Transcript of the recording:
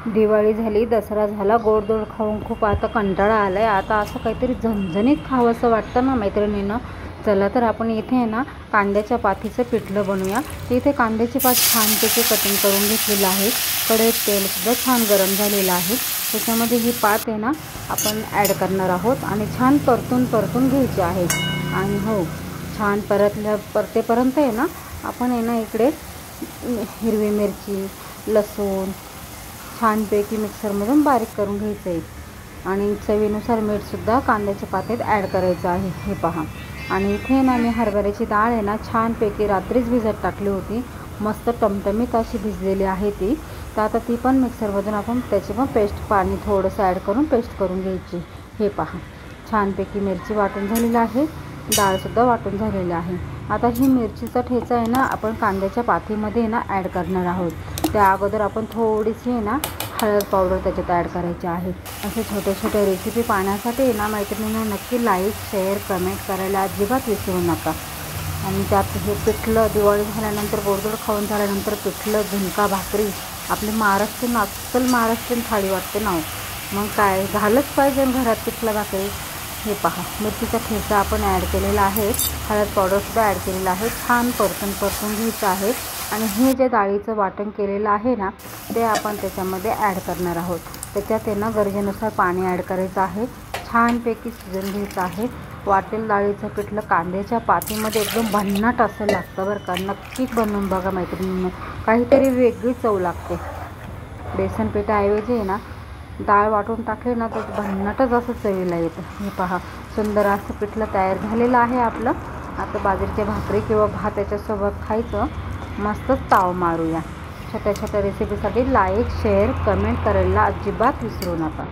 दिवाळी झाली, दसरा झाला, गोडधोड खाऊन खूप आता कंटाळा आलाय। आता असं काहीतरी झणझणीत खावंसं वाटतं ना मैत्रिणींनो। चला तर आपण इथे आहे ना कांद्याच्या पातीचं पिठलं बनवूया। तर इथे कांद्याची पात छानपैकी कटिंग करून घेतलेलं आहे। कढईत तेलसुद्धा छान गरम झालेलं आहे। त्याच्यामध्ये ही पात आहे ना आपण ॲड करणार आहोत आणि छान परतून घ्यायची आहे। आणि हो, छान परतेपर्यंत आहे ना आपण आहे ना इकडे हिरवी मिरची, लसूण छानपैकी मिक्सरमधून बारीक करून घ्यायचं आहे। आणि चवीनुसार मीठसुद्धा कांद्याच्या पातेत ॲड करायचं आहे, हे पहा। आणि इथे ना मी हरभऱ्याची डाळ आहे ना छानपैकी रात्रीच भिजत टाकली होती। मस्त टमटमीत अशी भिजलेली आहे ती। तर आता ती पण मिक्सरमधून आपण त्याची पण पेस्ट पाणी थोडंसं ॲड करून पेस्ट करून घ्यायची, हे पहा। छानपैकी मिरची वाटून झालेली आहे, डाळसुद्धा वाटून झालेली आहे। आता ही मिरचीचा ठेचा आहे ना आपण कांद्याच्या पातीमध्ये ना ॲड करणार आहोत। त्या अगोदर आपण थोडीशी आहे ना हळद पावडर त्याच्यात ॲड करायची आहे। असे छोटे छोटे रेसिपी पाहण्यासाठी ना मैत्रिणींना नक्की लाईक, शेअर, कमेंट करायला अजिबात विसरू नका। आणि त्यात हे पिठलं दिवाळी झाल्यानंतर गोडधोड खाऊन झाल्यानंतर पिठलं, झुणका भाकरी आपली महाराष्ट्रीयन अस्सल महाराष्ट्रीयन थाळी वाटते ना। मग काय झालंच पाहिजे घरात पिठलं भाकरी। हे पहा, मिरचीचा ठेचा आपण ॲड केलेला आहे, हळद पावडरसुद्धा ॲड केलेला आहे। छान परतून घ्यायचं आहे। आणि हे जे डाळीचं वाटण केलेलं आहे ना ते आपण त्याच्यामध्ये ॲड करणार आहोत। त्याच्यात आहे ना गरजेनुसार पाणी ॲड करायचं आहे। छानपैकी शिजवून घ्यायचं आहे। वाटेल डाळीचं पिठलं कांद्याच्या पातीमध्ये एकदम भन्नाट असं लागतं बरं का। नक्की बनवून बघा मैत्रिणींनो, काहीतरी वेगळी चव लागते। बेसन पिठाऐवजी आहे ना डाळ वाटून टाकली ना तर भन्नाटच असं चवीला येतं। हे पहा, सुंदर असं पिठलं तयार झालेलं आहे आपलं। आता बाजरीच्या भाकरी किंवा भात याच्यासोबत खायचं, मस्तच ताव मारूया। छोट्या छोट्या रेसिपीसाठी लाईक, शेअर, कमेंट करायला अजिबात विसरू नका।